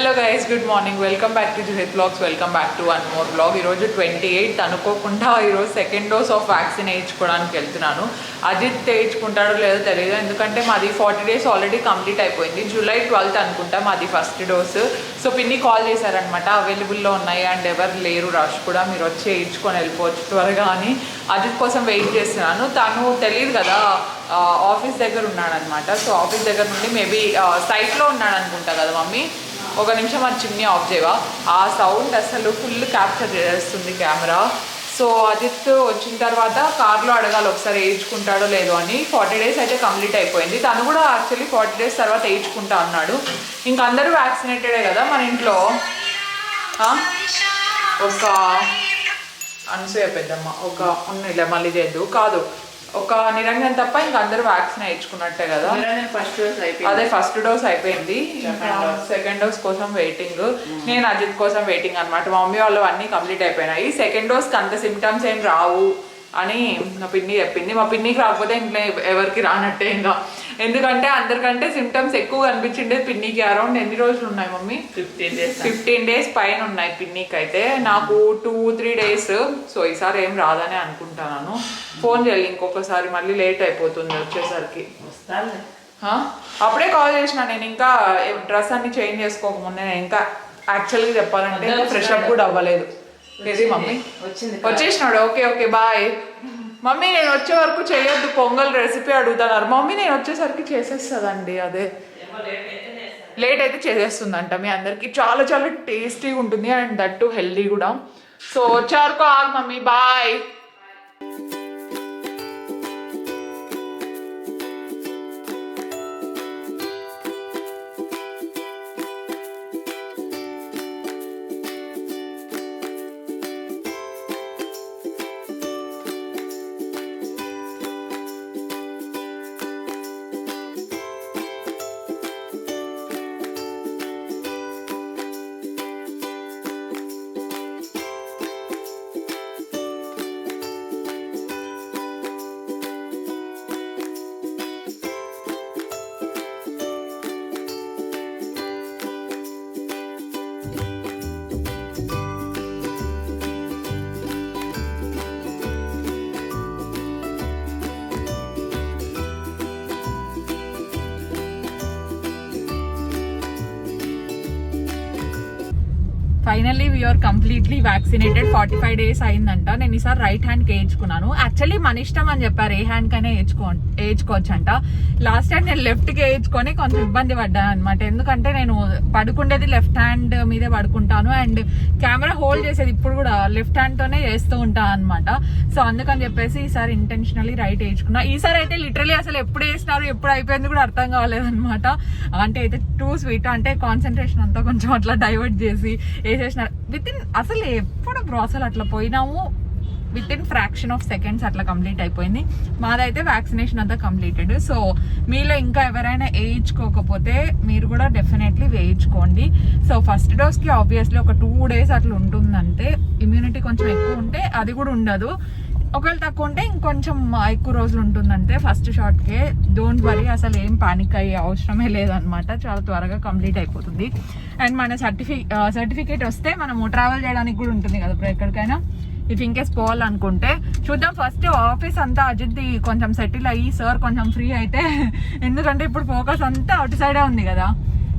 Hello guys, good morning. Welcome back to Juhet blogs. Welcome back to one more blog. ఈరోజు 28 అనుకోకుండా ఈరోజు second dose of vaccine వేయించుకోవడానికి వెళ్తున్నాను. అజిత్ వేయించుకుంటాడో లేదో తెలియదు, ఎందుకంటే మాది 40 days ఆల్రెడీ కంప్లీట్ అయిపోయింది. July 12th అనుకుంటా మాది ఫస్ట్ డోస్. సో పిన్ని కాల్ చేశారనమాట, అవైలబుల్లో ఉన్నాయి అండ్ ఎవరు లేరు, రష్ కూడా, మీరు వచ్చి వేయించుకొని వెళ్ళిపోవచ్చు త్వరగా అని. అజిత్ కోసం వెయిట్ చేస్తున్నాను. తను తెలియదు కదా, ఆఫీస్ దగ్గర ఉన్నాడనమాట. సో ఆఫీస్ దగ్గర నుండి మేబీ సైట్లో ఉన్నాడు అనుకుంటా కదా మమ్మీ. ఒక నిమిషం అది చిమ్నీ ఆఫ్ చేయవా? ఆ సౌండ్ అసలు ఫుల్ క్యాప్చర్ చేస్తుంది కెమెరా. సో అజిత్ వచ్చిన తర్వాత కార్లో అడగాలి ఒకసారి వేయించుకుంటాడో లేదో అని. 40 days అయితే కంప్లీట్ అయిపోయింది. తను కూడా యాక్చువల్లీ 40 days తర్వాత వేయించుకుంటా అన్నాడు. ఇంకా అందరూ వ్యాక్సినేటెడే కదా మన ఇంట్లో. ఒక అనసూయ పెద్దమ్మ, ఒక ఇలా మళ్ళీ చేద్దు కాదు, ఒక నిరంజన్ తప్ప ఇంకా అందరూ వ్యాక్సిన్ వేయించుకున్నట్టే కదా. ఫస్ట్ డోస్ అయిపోయింది. అదే ఫస్ట్ డోస్ అయిపోయింది, సెకండ్ డోస్ కోసం వెయిటింగ్. నేను అజిత్ కోసం వెయిటింగ్ అనమాట. మా మమ్మీ వాళ్ళు అన్నీ కంప్లీట్ అయిపోయినాయి. సెకండ్ డోస్కి అంత సిమ్టమ్స్ ఏం రావు అని మా పిన్ని చెప్పింది. మా పిన్నికి రాకపోతే ఇంట్లో ఎవరికి రానట్టే ఇంకా, ఎందుకంటే అందరికంటే సిమ్టమ్స్ ఎక్కువ కనిపించిండేది పిన్నికి. అరౌండ్ ఎన్ని రోజులు ఉన్నాయి మమ్మీ? 15 days పైన ఉన్నాయి పిన్నికి అయితే. నాకు 2-3 days. సో ఈసారి ఏం రాదని అనుకుంటున్నాను. ఫోన్ చేయాలి ఇంకొకసారి, మళ్ళీ లేట్ అయిపోతుంది వచ్చేసరికి. అప్పుడే కాల్ చేసిన నేను, ఇంకా డ్రెస్ అన్ని చేంజ్ చేసుకోకముందే. నేను ఇంకా యాక్చువల్గా చెప్పాలంటే ఫ్రెష్ అప్ కూడా అవ్వలేదు. ఇది మమ్మీ వచ్చేసినాడు. Okay okay bye mummy. నేను వచ్చే వరకు చేయొద్దు, పొంగల్ రెసిపీ అడుగుతున్నారు మమ్మీ. నేను వచ్చేసరికి చేసేస్తుందండి, అదే లేట్ అయితే చేసేస్తుందంట. మీ అందరికి చాలా చాలా టేస్టీగా ఉంటుంది అండ్ దట్ టు హెల్దీ కూడా. సో వచ్చే వరకు ఆగు mummy, bye. Finally we are completely vaccinated. 45 days అయిందంట. నేను ఈసారి రైట్ హ్యాండ్కి వేయించుకున్నాను. యాక్చువల్లీ మన ఇష్టం అని చెప్పారు, ఏ హ్యాండ్కైనా వేయించుకోవచ్చు అంట. లాస్ట్ టైం నేను లెఫ్ట్కి వేయించుకొని కొంచెం ఇబ్బంది పడ్డాను అనమాట, ఎందుకంటే నేను పడుకుండేది లెఫ్ట్ హ్యాండ్ మీదే పడుకుంటాను అండ్ కెమెరా హోల్డ్ చేసేది ఇప్పుడు కూడా లెఫ్ట్ హ్యాండ్తోనే చేస్తూ ఉంటాను అనమాట. సో అందుకని చెప్పేసి ఈసారి ఇంటెన్షనల్లీ రైట్ వేయించుకున్నా. ఈసారి అయితే లిటరలీ అసలు ఎప్పుడు వేసినారు ఎప్పుడు అయిపోయింది కూడా అర్థం కాలేదనమాట. అంటే అయితే టూ స్వీట్, అంటే కాన్సన్ట్రేషన్ అంతా కొంచెం అట్లా డైవర్ట్ చేసి వేసేసినారు. అసలు ఎప్పుడు అసలు అట్లా పోయినాము, వితిన్ ఫ్రాక్షన్ ఆఫ్ సెకండ్స్ అట్లా కంప్లీట్ అయిపోయింది. మాదైతే వ్యాక్సినేషన్ అంతా కంప్లీటెడ్. సో మీలో ఇంకా ఎవరైనా వేయించుకోకపోతే మీరు కూడా డెఫినెట్లీ వేయించుకోండి. సో ఫస్ట్ డోస్కి ఆబ్వియస్లీ ఒక 2 days అట్లా ఉంటుందంటే, ఇమ్యూనిటీ కొంచెం ఎక్కువ ఉంటే అది కూడా ఉండదు. ఒకవేళ తక్కువ ఉంటే ఇంకొంచెం ఎక్కువ రోజులు ఉంటుందంటే ఫస్ట్ షాట్కే. డోంట్ వరీ, అసలు ఏం పానిక్ అయ్యే అవసరమే లేదనమాట. చాలా త్వరగా కంప్లీట్ అయిపోతుంది. అండ్ మన సర్టిఫికేట్ వస్తే మనము ట్రావెల్ చేయడానికి కూడా ఉంటుంది కదా ఇప్పుడు ఎక్కడికైనా, ఇఫ్ ఇన్ కేస్ పోవాలనుకుంటే. చూద్దాం, ఫస్ట్ ఆఫీస్ అంతా అజిత్ కొంచెం సెటిల్ అయ్యి సార్ కొంచెం ఫ్రీ అయితే, ఎందుకంటే ఇప్పుడు ఫోకస్ అంతా అటు సైడే ఉంది కదా,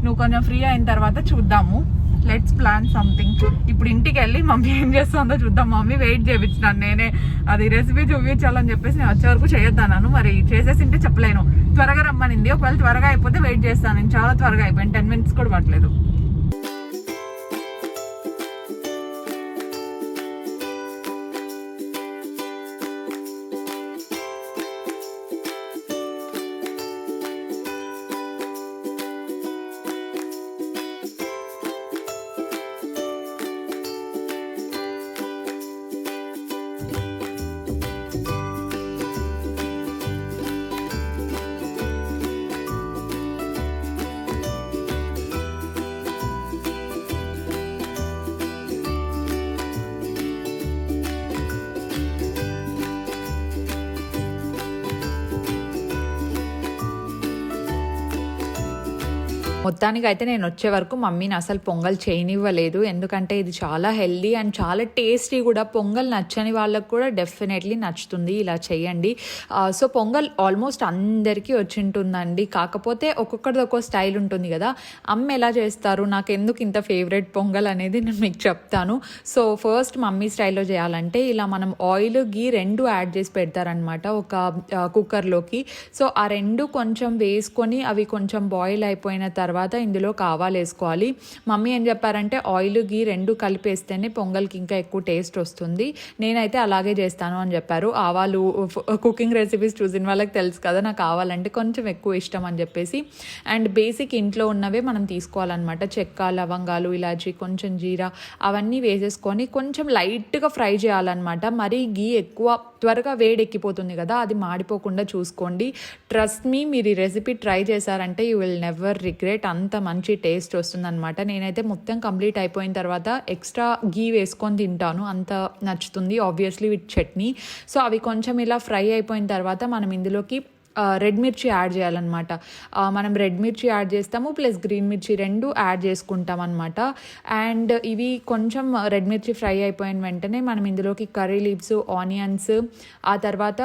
నువ్వు కొంచెం ఫ్రీ అయిన తర్వాత చూద్దాము. Let's plan something. ఇప్పుడు ఇంటికి వెళ్ళి మమ్మీ ఏం చేస్తుందో చూద్దాం. మమ్మీ వెయిట్ చేయించినాను నేనే, అది రెసిపీ చూపించాలని చెప్పేసి నేను వచ్చే వరకు చేయొద్దన్నాను. మరి చేసేసింటే చెప్పలేను. త్వరగా రమ్మనింది, ఒకవేళ త్వరగా అయిపోతే వెయిట్ చేస్తాను. నేను చాలా త్వరగా అయిపోయింది, 10 minutes కూడా పట్టలేదు. మొత్తానికి అయితే నేను వచ్చే వరకు మమ్మీని అసలు పొంగల్ చేయనివ్వలేదు, ఎందుకంటే ఇది చాలా హెల్దీ అండ్ చాలా టేస్టీ కూడా. పొంగల్ నచ్చని వాళ్ళకు కూడా డెఫినెట్లీ నచ్చుతుంది, ఇలా చేయండి. సో పొంగల్ ఆల్మోస్ట్ అందరికీ వచ్చి ఉంటుందండి, కాకపోతే ఒక్కొక్కరిది ఒక్కో స్టైల్ ఉంటుంది కదా. అమ్మ ఎలా చేస్తారు, నాకు ఎందుకు ఇంత ఫేవరెట్ పొంగల్ అనేది నేను మీకు చెప్తాను. సో ఫస్ట్ మమ్మీ స్టైల్లో చేయాలంటే ఇలా మనం ఆయిల్ గీ రెండు యాడ్ చేసి పెడతారనమాట ఒక కుక్కర్లోకి. సో ఆ రెండు కొంచెం వేసుకొని అవి కొంచెం బాయిల్ అయిపోయిన తర్వాత ఇందులో ఆవాలు వేసుకోవాలి. మమ్మీ ఏం చెప్పారంటే ఆయిల్ గీ రెండు కలిపేస్తేనే పొంగల్కి ఇంకా ఎక్కువ టేస్ట్ వస్తుంది, నేనైతే అలాగే చేస్తాను అని చెప్పారు. ఆవాలు కుకింగ్ రెసిపీస్ చూసిన వాళ్ళకి తెలుసు కదా, నాకు ఆవాలంటే కొంచెం ఎక్కువ ఇష్టం అని చెప్పేసి. అండ్ బేసిక్ ఇంట్లో ఉన్నవే మనం తీసుకోవాలన్నమాట. చెక్క, లవంగాలు, ఇలాచి, కొంచెం జీరా అవన్నీ వేసేసుకొని కొంచెం లైట్గా ఫ్రై చేయాలన్నమాట. మరీ గీ ఎక్కువ త్వరగా వేడెక్కిపోతుంది కదా, అది మాడిపోకుండా చూసుకోండి. ట్రస్ట్ మీ, మీరు ఈ రెసిపీ ట్రై చేశారంటే యూ విల్ నెవర్ రిగ్రెట్. అంత మంచి టేస్ట్ వస్తుందన్నమాట. నేనైతే మొత్తం కంప్లీట్ అయిపోయిన తర్వాత ఎక్స్ట్రా గీ వేసుకొని తింటాను, అంత నచ్చుతుంది ఆబ్వియస్లీ విత్ చట్నీ. సో అవి కొంచెం ఇలా ఫ్రై అయిపోయిన తర్వాత మనం ఇందులోకి రెడ్ మిర్చి యాడ్ చేయాలన్నమాట. మనం రెడ్ మిర్చి యాడ్ చేస్తాము ప్లస్ గ్రీన్ మిర్చి రెండు యాడ్ చేసుకుంటాం అనమాట. అండ్ ఇవి కొంచెం రెడ్ మిర్చి ఫ్రై అయిపోయిన వెంటనే మనం ఇందులోకి కర్రీ లీవ్స్, ఆనియన్స్, ఆ తర్వాత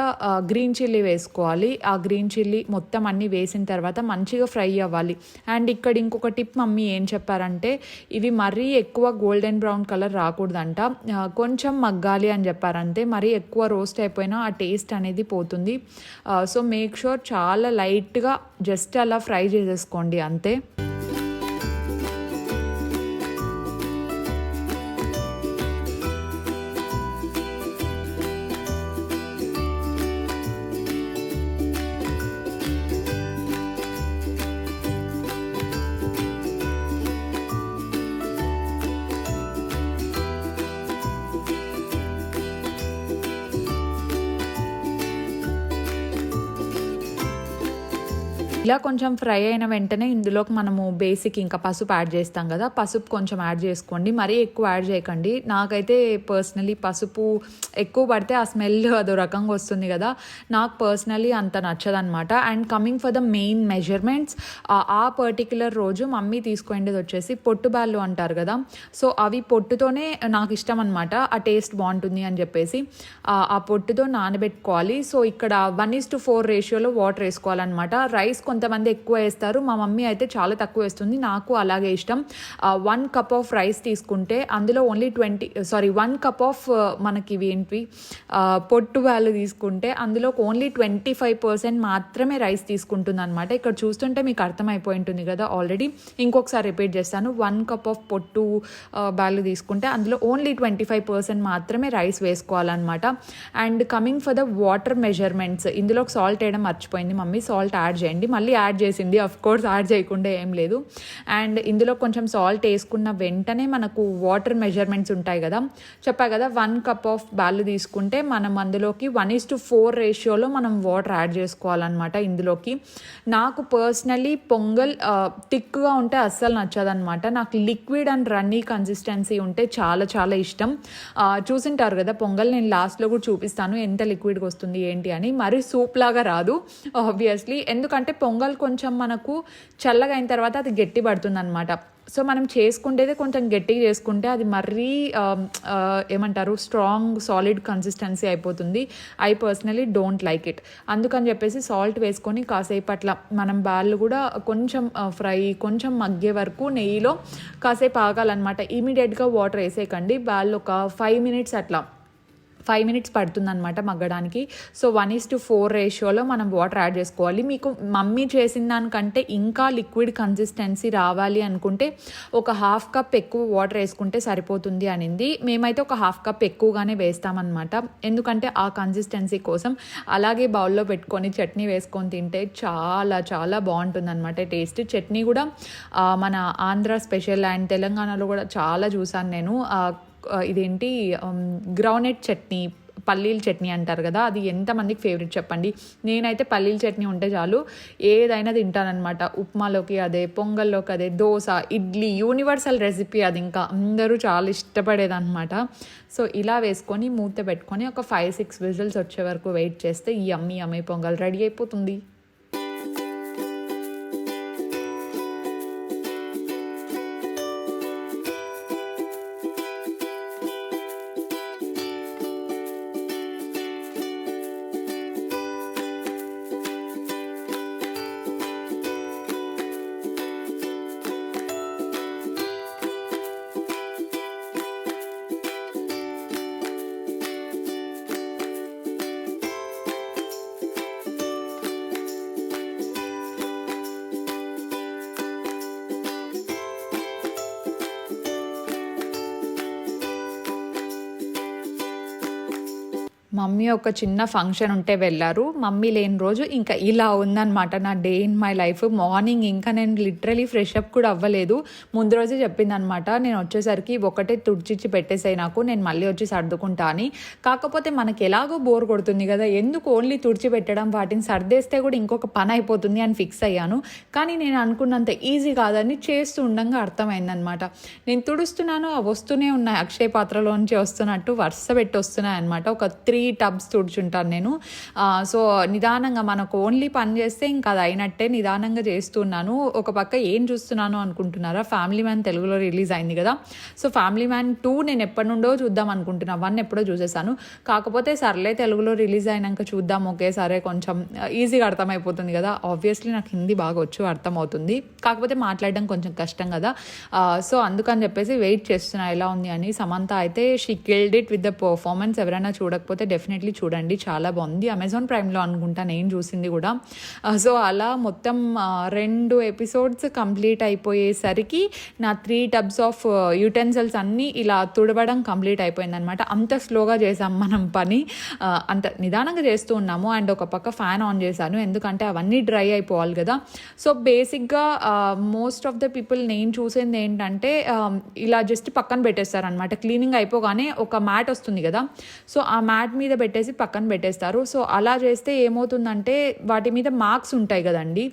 గ్రీన్ చిల్లీ వేసుకోవాలి. ఆ గ్రీన్ చిల్లీ మొత్తం అన్నీ వేసిన తర్వాత మంచిగా ఫ్రై అవ్వాలి. అండ్ ఇక్కడ ఇంకొక టిప్ మమ్మీ ఏం చెప్పారంటే ఇవి మరీ ఎక్కువ గోల్డెన్ బ్రౌన్ కలర్ రాకూడదంట, కొంచెం మగ్గాలి అని చెప్పారంతే. మరీ ఎక్కువ రోస్ట్ అయిపోయినా ఆ టేస్ట్ అనేది పోతుంది. సో మేక్ షూర్ చాలా లైట్గా జస్ట్ అలా ఫ్రై చేసేసుకోండి అంతే. ఇలా కొంచెం ఫ్రై అయిన వెంటనే ఇందులోకి మనము బేసిక్ ఇంకా పసుపు యాడ్ చేస్తాం కదా, పసుపు కొంచెం యాడ్ చేసుకోండి, మరీ ఎక్కువ యాడ్ చేయకండి. నాకైతే పర్సనలీ పసుపు ఎక్కువ పడితే ఆ స్మెల్ అదో రకంగా వస్తుంది కదా, నాకు పర్సనలీ అంత నచ్చదనమాట. And coming for the main measurements, ఆ పర్టిక్యులర్ రోజు మమ్మీ తీసుకునేది వచ్చేసి పొట్టు బ్యాళ్ళు అంటారు కదా, సో అవి పొట్టుతోనే నాకు ఇష్టం అనమాట, ఆ టేస్ట్ బాగుంటుంది అని చెప్పేసి ఆ పొట్టుతో నానబెట్టుకోవాలి. సో ఇక్కడ 1:4 రేషియోలో వాటర్ వేసుకోవాలన్నమాట. రైస్ కొంతమంది ఎక్కువ వేస్తారు, మా మమ్మీ అయితే చాలా తక్కువ వేస్తుంది, నాకు అలాగే ఇష్టం. 1 కప్ ఆఫ్ రైస్ తీసుకుంటే అందులో ఓన్లీ 1 కప్ ఆఫ్ మనకి ఇవి ఏంటి పొట్టు బ్యాళ్ళు తీసుకుంటే అందులో ఓన్లీ 25% మాత్రమే రైస్ తీసుకుంటుంది అనమాట. ఇక్కడ చూస్తుంటే మీకు అర్థమైపోయి ఉంటుంది కదా ఆల్రెడీ. ఇంకొకసారి రిపీట్ చేస్తాను, 1 కప్ ఆఫ్ పొట్టు బ్యాళ్ళు తీసుకుంటే అందులో ఓన్లీ 25% మాత్రమే రైస్ వేసుకోవాలన్నమాట. And coming for the water measurements, ఇందులో సాల్ట్ వేయడం మర్చిపోయింది మమ్మీ, సాల్ట్ యాడ్ చేయండి. మళ్ళీ యాడ్ చేసింది, అఫ్ కోర్స్ యాడ్ చేయకుండా ఏం లేదు. అండ్ ఇందులో కొంచెం సాల్ట్ వేసుకున్న వెంటనే మనకు వాటర్ మెజర్మెంట్స్ ఉంటాయి కదా, చెప్పా కదా 1 కప్ ఆఫ్ బ్యాళ్ళు తీసుకుంటే మనం అందులోకి 1:4 రేషియోలో మనం వాటర్ యాడ్ చేసుకోవాలన్నమాట ఇందులోకి. నాకు పర్సనలీ పొంగల్ థిక్గా ఉంటే అస్సలు నచ్చదనమాట, నాకు లిక్విడ్ అండ్ రన్నీ కన్సిస్టెన్సీ ఉంటే చాలా చాలా ఇష్టం. చూసింటారు కదా పొంగల్, నేను లాస్ట్లో కూడా చూపిస్తాను ఎంత లిక్విడ్గా వస్తుంది ఏంటి అని. మరీ సూప్ లాగా రాదు ఆబ్వియస్లీ, ఎందుకంటే పొంగల్ కొంచెం మనకు చల్లగా అయిన తర్వాత అది గట్టి పడుతుంది అనమాట. సో మనం చేసుకుంటేదే కొంచెం గట్టిగా చేసుకుంటే అది మరీ ఏమంటారు స్ట్రాంగ్ సాలిడ్ కన్సిస్టెన్సీ అయిపోతుంది. I personally don't like it. అందుకని చెప్పేసి సాల్ట్ వేసుకొని కాసేపు అట్లా మనం బ్యాళ్ళు కూడా కొంచెం ఫ్రై కొంచెం మగ్గే వరకు నెయ్యిలో కాసేపు ఆగాలన్నమాట. ఇమీడియట్గా వాటర్ వేసేయకండి, బ్యాళ్ళు ఒక 5 మినిట్స్ అట్లా 5 మినిట్స్ పడుతుంది అనమాట మగ్గడానికి. సో 1:4 రేషియోలో మనం వాటర్ యాడ్ చేసుకోవాలి. మీకు మమ్మీ చేసిన దానికంటే ఇంకా లిక్విడ్ కన్సిస్టెన్సీ రావాలి అనుకుంటే ఒక 1/2 కప్ ఎక్కువ వాటర్ వేసుకుంటే సరిపోతుంది అనింది. మేమైతే ఒక 1/2 కప్ ఎక్కువగానే వేస్తామన్నమాట, ఎందుకంటే ఆ కన్సిస్టెన్సీ కోసం. అలాగే బౌల్లో పెట్టుకొని చట్నీ వేసుకొని తింటే చాలా చాలా బాగుంటుంది అనమాట టేస్ట్. చట్నీ కూడా మన ఆంధ్ర స్పెషల్ అండ్ తెలంగాణలో కూడా చాలా చూసాను నేను. ఇదేంటి గ్రౌండ్నట్ చట్నీ, పల్లీల చట్నీ అంటారు కదా, అది ఎంతమందికి ఫేవరెట్ చెప్పండి. నేనైతే పల్లీల చట్నీ ఉంటే చాలు ఏదైనా తింటానమాట. ఉప్మాలోకి అదే, పొంగల్లోకి అదే, దోశ, ఇడ్లీ, యూనివర్సల్ రెసిపీ అది, ఇంకా అందరూ చాలా ఇష్టపడేదన్నమాట. సో ఇలా వేసుకొని మూత పెట్టుకొని ఒక 5-6 విజిల్స్ వచ్చే వరకు వెయిట్ చేస్తే ఈ యమ్మీ పొంగల్ రెడీ అయిపోతుంది. మమ్మీ ఒక చిన్న ఫంక్షన్ ఉంటే వెళ్ళారు. మమ్మీ లేని రోజు ఇంకా ఇలా ఉందన్నమాట నా day in my life. Morning ఇంకా నేను లిటరలీ ఫ్రెష్ అప్ కూడా అవ్వలేదు. ముందు రోజే చెప్పిందనమాట, నేను వచ్చేసరికి ఒకటే తుడిచిచ్చి పెట్టేసాయి నాకు, నేను మళ్ళీ వచ్చి సర్దుకుంటా అని. కాకపోతే మనకి ఎలాగో బోర్ కొడుతుంది కదా, ఎందుకు ఓన్లీ తుడిచి పెట్టడం, వాటిని సర్దేస్తే కూడా ఇంకొక పని అయిపోతుంది అని ఫిక్స్ అయ్యాను. కానీ నేను అనుకున్నంత ఈజీ కాదని చేస్తూ ఉండగా అర్థమైందనమాట. నేను తుడుస్తున్నాను, అవి వస్తూనే ఉన్నాయి, అక్షయ పాత్రలోంచి వస్తున్నట్టు వరుస పెట్టి వస్తున్నాయి అనమాట. ఒక 3 టబ్స్ తుడుచుంటాను నేను. సో నిదానంగా మనకు ఓన్లీ పని చేస్తే ఇంకా అది అయినట్టే, నిదానంగా చేస్తున్నాను. ఒక పక్క ఏం చూస్తున్నాను అనుకుంటున్నారా, ఫ్యామిలీ మ్యాన్ తెలుగులో రిలీజ్ అయింది కదా. సో ఫ్యామిలీ మ్యాన్ 2 నేను ఎప్పటి నుండో చూద్దాం అనుకుంటున్నా, 1 ఎప్పుడో చూసేసాను. కాకపోతే సర్లే తెలుగులో రిలీజ్ అయినాక చూద్దాం, ఒకేసారి కొంచెం ఈజీగా అర్థమైపోతుంది కదా. ఆబ్వియస్లీ నాకు హిందీ బాగా వచ్చు, అర్థమవుతుంది, కాకపోతే మాట్లాడడం కొంచెం కష్టం కదా. సో అందుకని చెప్పేసి వెయిట్ చేస్తున్నా ఎలా ఉంది అని. సమంత అయితే she killed it with the performance. ఎవరైనా చూడకపోతే డెఫినెట్లీ చూడండి, చాలా బాగుంది. అమెజాన్ ప్రైమ్లో అనుకుంటా నేను చూసింది కూడా. సో అలా మొత్తం 2 ఎపిసోడ్స్ కంప్లీట్ అయిపోయేసరికి నా 3 టబ్స్ ఆఫ్ యూటెన్సిల్స్ అన్నీ ఇలా తుడవడం కంప్లీట్ అయిపోయిందనమాట. అంత స్లోగా చేసాం మనం పని, అంత నిదానంగా చేస్తూ ఉన్నాము. అండ్ ఒక పక్క ఫ్యాన్ ఆన్ చేశాను, ఎందుకంటే అవన్నీ డ్రై అయిపోవాలి కదా. సో బేసిక్గా మోస్ట్ ఆఫ్ ద పీపుల్ నేను చూసింది ఏంటంటే ఇలా జస్ట్ పక్కన పెట్టేస్తారనమాట. క్లీనింగ్ అయిపోగానే ఒక మ్యాట్ వస్తుంది కదా, సో ఆ మ్యాట్ మీద పెట్టేసి పక్కన పెట్టేస్తారు. సో అలా చేస్తే ఏమవుతుందంటే వాటి మీద మార్క్స్ ఉంటాయి కదండి,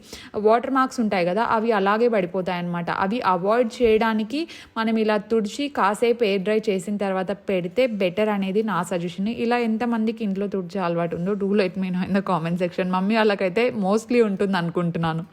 వాటర్ మార్క్స్ ఉంటాయి కదా, అవి అలాగే పడిపోతాయి అన్నమాట. అవి అవాయిడ్ చేయడానికి మనం ఇలా తుడిచి కాసేపు ఎయిర్ డ్రై చేసిన తర్వాత పెడితే బెటర్ అనేది నా సజెషన్. ఇలా ఎంతమందికి ఇంట్లో తుడిచే అలవాటు ఉందో do let me know in the comment section. Mummy వాళ్ళకైతే మోస్ట్లీ ఉంటుంది అనుకుంటున్నాను.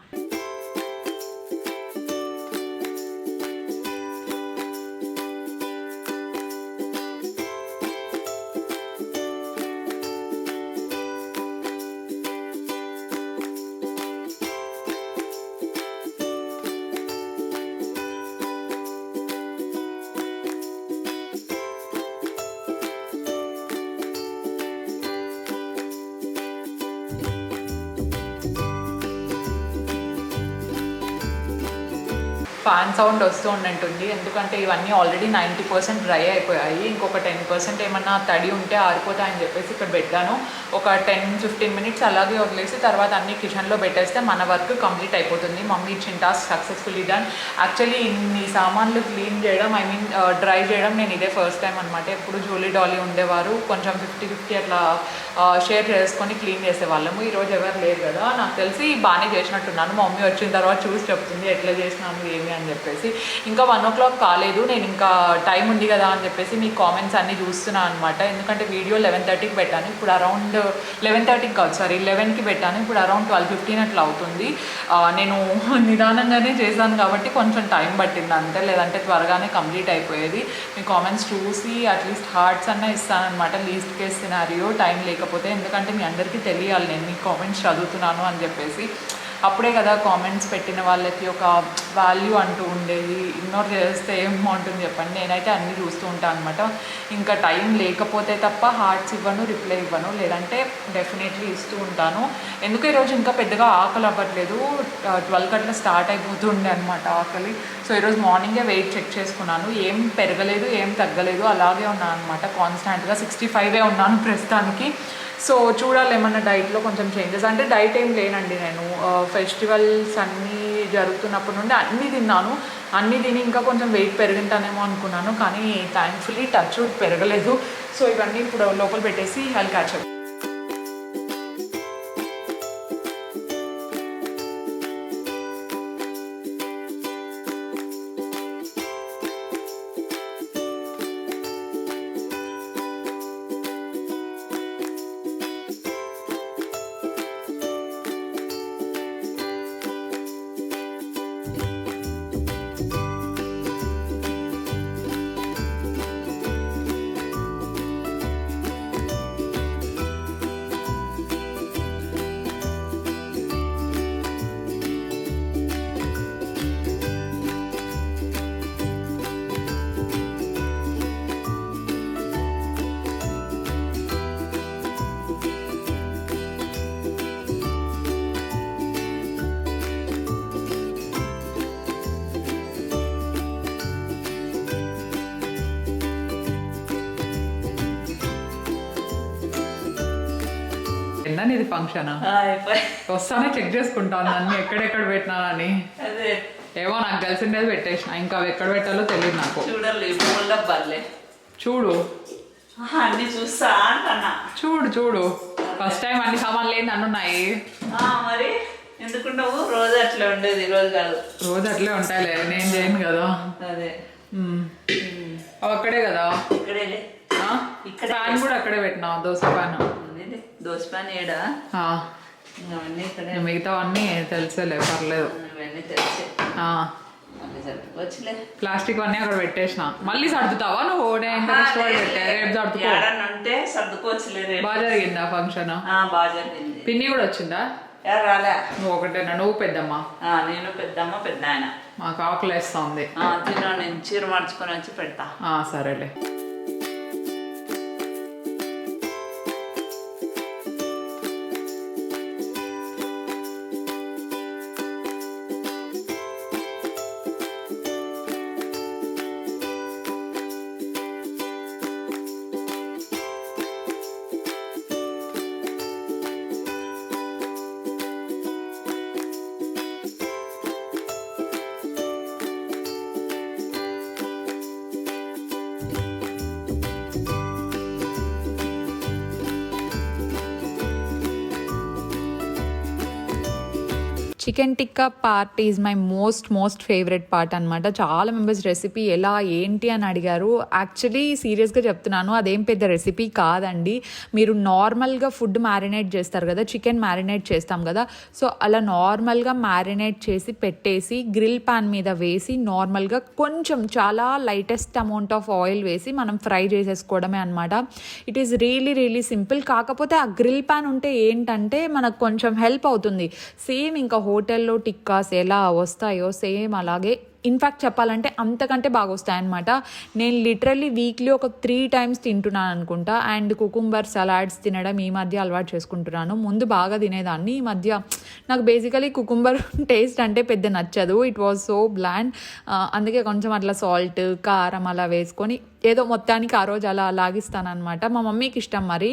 ఫ్యాన్ సౌండ్ వస్తూ ఉంటుంది, ఎందుకంటే ఇవన్నీ ఆల్రెడీ 90% డ్రై అయిపోయాయి. ఇంకొక 10% ఏమన్నా తడి ఉంటే ఆరిపోతాయని చెప్పేసి ఇక్కడ పెట్టాను. ఒక 10-15 మినిట్స్ అలాగే వదిలేసి తర్వాత అన్ని కిచెన్లో పెట్టేస్తే మన వర్క్ కంప్లీట్ అయిపోతుంది. మమ్మీ ఇచ్చిన టాస్క్ సక్సెస్ఫుల్లీ డన్. యాక్చువల్లీ ఇన్ని సామాన్లు క్లీన్ చేయడం, ఐ మీన్ డ్రై చేయడం నేను ఇదే ఫస్ట్ టైం అనమాట. ఎప్పుడు జూలీ డాలీ ఉండేవారు, కొంచెం 50-50 అట్లా షేర్ చేసుకొని క్లీన్ చేసేవాళ్ళము. ఈరోజు ఎవరు లేరు కదా, నాకు తెలిసి బాగానే చేసినట్టున్నాను. మా మమ్మీ వచ్చిన తర్వాత చూసి చెప్తుంది ఎట్లా చేసినాను ఏమి అని చెప్పేసి. ఇంకా 1 o'clock కాలేదు, నేను ఇంకా టైం ఉంది కదా అని చెప్పేసి మీ కామెంట్స్ అన్నీ చూస్తున్నాను అనమాట. ఎందుకంటే వీడియో 11:30కి పెట్టాను, ఇప్పుడు అరౌండ్ 11:30కి కాదు సారీ 11కి పెట్టాను, ఇప్పుడు అరౌండ్ 12:15 అట్లా అవుతుంది. నేను నిదానంగానే చేశాను కాబట్టి కొంచెం టైం పట్టింది అంతే, లేదంటే త్వరగానే కంప్లీట్ అయిపోయేది. మీ కామెంట్స్ చూసి అట్లీస్ట్ హార్ట్స్ అన్నా ఇస్తానమాట, లీస్ట్ కేస్ సినారియో టైం లేకపోతే. ఎందుకంటే మీ అందరికీ తెలియాలి నేను మీ కామెంట్స్ చదువుతున్నాను అని చెప్పేసి. అప్పుడే కదా కామెంట్స్ పెట్టిన వాళ్ళకి ఒక వాల్యూ అంటూ ఉండేది. ఇగ్నోర్ చేస్తే ఏం బాగుంటుంది చెప్పండి. నేనైతే అన్నీ చూస్తూ ఉంటాను అనమాట. ఇంకా టైం లేకపోతే తప్ప హార్ట్స్ ఇవ్వను, రిప్లై ఇవ్వను, లేదంటే డెఫినెట్లీ ఇస్తూ ఉంటాను. ఎందుకు ఈరోజు ఇంకా పెద్దగా ఆకలి అవ్వట్లేదు, 12 అట్లా స్టార్ట్ అయిపోతుండే అనమాట ఆకలి. సో ఈరోజు మార్నింగే వెయిట్ చెక్ చేసుకున్నాను, ఏం పెరగలేదు, ఏం తగ్గలేదు, అలాగే ఉన్నాను అనమాట. కాన్స్టాంట్గా 65 ఉన్నాను ప్రస్తుతానికి. సో చూడాలి ఏమన్నా డైట్లో కొంచెం చేంజెస్. అంటే డైట్ ఏం లేనండి, నేను ఫెస్టివల్స్ అన్నీ జరుగుతున్నప్పటి నుండి అన్నీ తిన్నాను. అన్నీ తిని ఇంకా కొంచెం వెయిట్ పెరిగింటానేమో అనుకున్నాను, కానీ థ్యాంక్ఫుల్లీ టచ్ పెరగలేదు. సో ఇవన్నీ ఇప్పుడు లోపల పెట్టేసి హెల్త్ క్యాచ్ అప్. అయిపోయిందా నీది ఫంక్షన్? అయిపోయి వస్తానే చెక్ చేసుకుంటాను అన్ని ఎక్కడెక్కడ పెట్టినానని. అదే ఏమో నాకు తెలిసిండేది పెట్టేసిన, ఇంకా అవి ఎక్కడ పెట్టాలో తెలియదు నాకు. చూడాలి మూల బర్లే చూడు అన్ని చూస్తా అంటన్నా. చూడు ఫస్ట్ టైం అన్ని సామాన్లు ఏంటి అన్నున్నాయి. మరి ఎందుకుంటావు, రోజు అట్లా ఉండేది, రోజు కాదు. రోజు అట్లే ఉంటాయిలే, నేను చేయను కదా. అదే అవి అక్కడే కదా. ఇక్కడేలే, ఇక్కడ ప్యాన్ కూడా అక్కడే పెట్టినా, దోశ ప్యాన్. దోశ ప్యాన్ ఏడా, అవన్నీ ఇక్కడే. మిగతావన్నీ తెలుసులే, పర్లేదు. ఇవన్నీ తెలిసే సర్దుకోవచ్చులే. ప్లాస్టిక్ అన్నీ అక్కడ పెట్టేసిన. మళ్ళీ సర్దుతావా నువ్వు? రేపు సర్దుకో అంటే సర్దుకోవచ్చులే. బాగా జరిగిందా ఫంక్షన్? బాగా జరిగింది. పిన్ని కూడా వచ్చిందా? రాలే. నువ్వు ఒకటేనా? నువ్వు పెద్దమ్మ? నేను పెద్దమ్మ, పెద్ద ఆయన. మాకు ఆకులు వేస్తా ఉంది. నేను చీర మార్చుకొని వచ్చి పెడతా. సరేలే. Chicken tikka part is my most favourite part అనమాట. చాలా మెంబర్స్ రెసిపీ ఎలా ఏంటి అని అడిగారు. యాక్చువల్లీ సీరియస్గా చెప్తున్నాను, అదేం పెద్ద రెసిపీ కాదండి. మీరు నార్మల్గా ఫుడ్ మ్యారినేట్ చేస్తారు కదా, చికెన్ మ్యారినేట్ చేస్తాం కదా, సో అలా నార్మల్గా మ్యారినేట్ చేసి పెట్టేసి గ్రిల్ ప్యాన్ మీద వేసి నార్మల్గా కొంచెం చాలా లైటెస్ట్ అమౌంట్ ఆఫ్ ఆయిల్ వేసి మనం ఫ్రై చేసేసుకోవడమే అనమాట. It is really simple. కాకపోతే ఆ గ్రిల్ ప్యాన్ ఉంటే ఏంటంటే మనకు కొంచెం హెల్ప్ అవుతుంది. సేమ్ ఇంకా హోటల్లో టిక్కాస్ ఎలా వస్తాయో సేమ్ అలాగే, ఇన్ఫ్యాక్ట్ చెప్పాలంటే అంతకంటే బాగా వస్తాయన్నమాట. నేను లిటరల్లీ వీక్లీ ఒక 3 times తింటున్నాను అనుకుంటా. అండ్ కుకుంబర్ సలాడ్స్ తినడం ఈ మధ్య అలవాటు చేసుకుంటున్నాను. ముందు బాగా తినేదాన్ని, ఈ మధ్య నాకు బేసికలీ కుకుంబర్ టేస్ట్ అంటే పెద్ద నచ్చదు. It was so bland. అందుకే కొంచెం అట్లా సాల్ట్ కారం అలా వేసుకొని ఏదో మొత్తానికి ఆ రోజు అలా లాగిస్తానమాట. మా మమ్మీకి ఇష్టం మరి,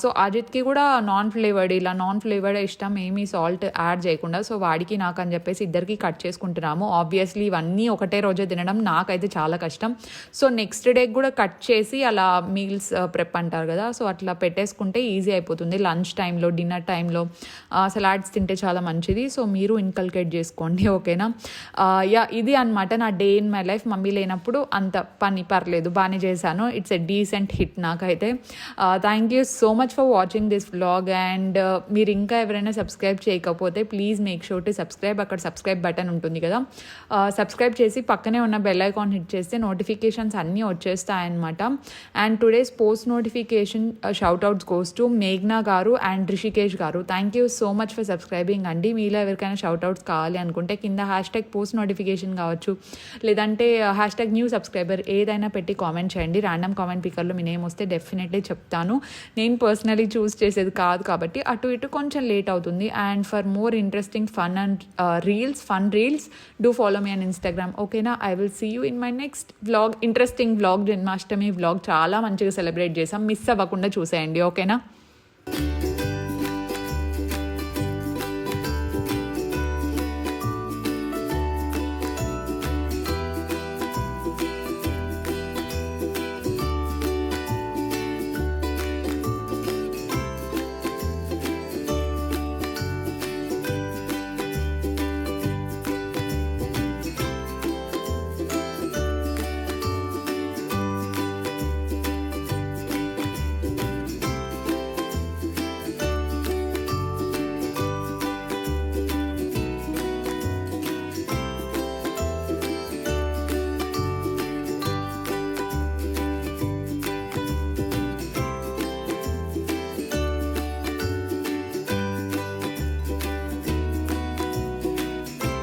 సో అజిత్కి కూడా నాన్ ఫ్లేవర్డ్ ఇష్టం, ఏమీ సాల్ట్ యాడ్ చేయకుండా. సో వాడికి నాకు అని చెప్పేసి ఇద్దరికి కట్ చేసుకుంటున్నాము. ఆబ్వియస్లీ ఇవన్నీ ఒకటే రోజే తినడం నాకైతే చాలా కష్టం. సో నెక్స్ట్ డే కూడా కట్ చేసి అలా మీల్స్ ప్రెప్ అంటారు కదా, సో అట్లా పెట్టేసుకుంటే ఈజీ అయిపోతుంది. లంచ్ టైంలో, డిన్నర్ టైంలో సలాడ్స్ తింటే చాలా మంచిది. సో మీరు ఇన్కల్కేట్ చేసుకోండి, ఓకేనా? ఇది అనమాట నా day in my life. Mummy లేనప్పుడు అంత పర్లేదు, బాగానే చేశాను. ఇట్స్ ఎ డీసెంట్ హిట్ నాకైతే. Thank you so much for watching this vlog. And మీరు ఇంకా ఎవరైనా సబ్స్క్రైబ్ చేయకపోతే please make sure to subscribe. అక్కడ సబ్స్క్రైబ్ బటన్ ఉంటుంది కదా, సబ్స్క్రైబ్ చేసి పక్కనే ఉన్న బెల్ ఐకాన్ హిట్ చేస్తే నోటిఫికేషన్స్ అన్నీ వచ్చేస్తాయన్నమాట. And today's post notification shout outs goes to మేఘ్నా garu and Rishikesh garu. Thank you so much for subscribing అండి. మీలో ఎవరికైనా షౌట్ అవుట్స్ కావాలి అనుకుంటే కింద #పోస్ట్ నోటిఫికేషన్ కావచ్చు, లేదంటే #న్యూ సబ్స్క్రైబర్ ఏదైనా పెట్టి కామెంట్ చేయండి. ర్యాండమ్ కామెంట్ పికర్లో మీ నేమ్ వస్తే డెఫినెట్లీ చెప్తాను. నేను పర్సనలీ చూస్ చేసేది కాదు కాబట్టి అటు ఇటు కొంచెం లేట్ అవుతుంది. And for more interesting fun reels do follow me on Instagram, ఓకేనా? I will see you in my next vlog. Interesting vlog, Janmashtami vlog చాలా మంచిగా సెలబ్రేట్ చేసాం, మిస్ అవ్వకుండా చూసేయండి, ఓకేనా?